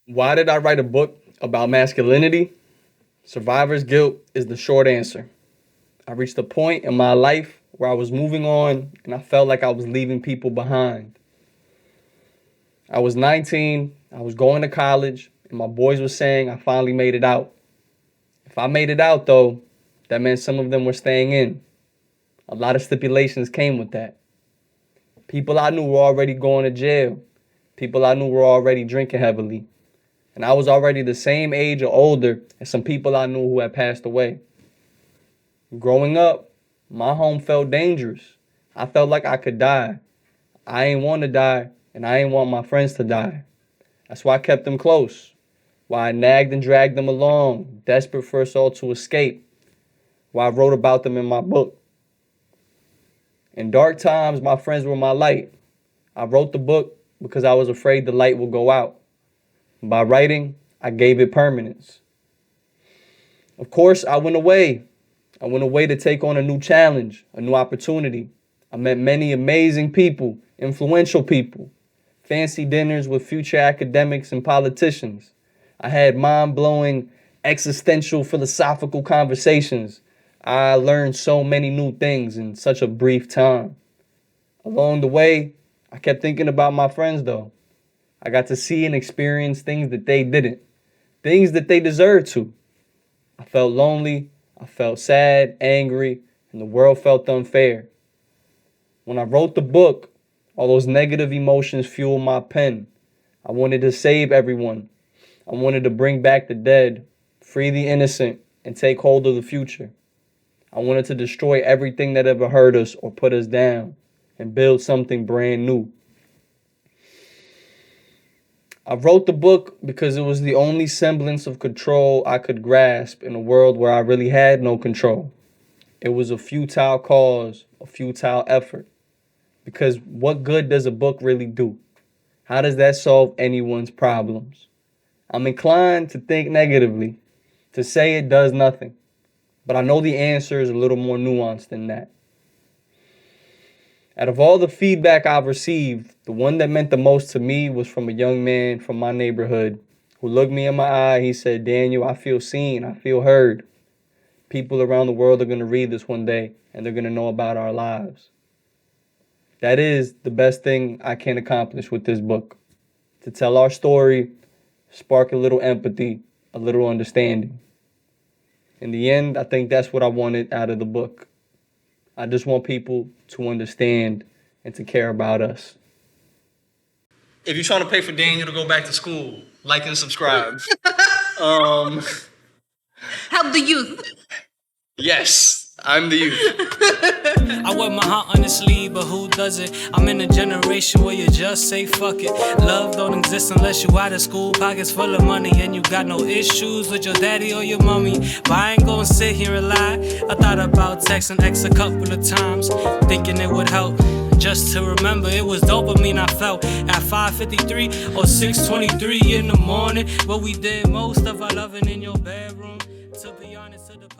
Why did I write a book about masculinity? Survivor's guilt is the short answer. I reached a point in my life where I was moving on and I felt like I was leaving people behind. I was 19, I was going to college, and my boys were saying I finally made it out. If I made it out, though, that meant some of them were staying in. A lot of stipulations came with that. People I knew were already going to jail. People I knew were already drinking heavily. And I was already the same age or older as some people I knew who had passed away. Growing up, my home felt dangerous. I felt like I could die. I ain't want to die, and I ain't want my friends to die. That's why I kept them close. Why I nagged and dragged them along, desperate for us all to escape. Why I wrote about them in my book. In dark times, my friends were my light. I wrote the book because I was afraid the light would go out. By writing, I gave it permanence. Of course, I went away. I went away to take on a new challenge, a new opportunity. I met many amazing people, influential people, fancy dinners with future academics and politicians. I had mind-blowing, existential, philosophical conversations. I learned so many new things in such a brief time. Along the way, I kept thinking about my friends, though. I got to see and experience things that they didn't, things that they deserved to. I felt lonely, I felt sad, angry, and the world felt unfair. When I wrote the book, all those negative emotions fueled my pen. I wanted to save everyone. I wanted to bring back the dead, free the innocent, and take hold of the future. I wanted to destroy everything that ever hurt us or put us down and build something brand new. I wrote the book because it was the only semblance of control I could grasp in a world where I really had no control. It was a futile cause, a futile effort. Because what good does a book really do? How does that solve anyone's problems? I'm inclined to think negatively, to say it does nothing. But I know the answer is a little more nuanced than that. Out of all the feedback I've received, the one that meant the most to me was from a young man from my neighborhood who looked me in my eye. He said, "Daniel, I feel seen. I feel heard. People around the world are going to read this one day and they're going to know about our lives." That is the best thing I can accomplish with this book. To tell our story, spark a little empathy, a little understanding. In the end, I think that's what I wanted out of the book. I just want people to understand and to care about us. If you're trying to pay for Daniel to go back to school, like and subscribe. Help the youth. Yes, I'm the youth. I wear my heart on the sleeve, but who does it? I'm in a generation where you just say fuck it. Love don't exist unless you out of school, pockets full of money, and you got no issues with your daddy or your mommy. But I ain't gonna sit here and lie. I thought about texting X a couple of times, thinking it would help. Just to remember, it was dopamine I felt at 5:53 or 6:23 in the morning. But we did most of our loving in your bedroom. To be honest, to the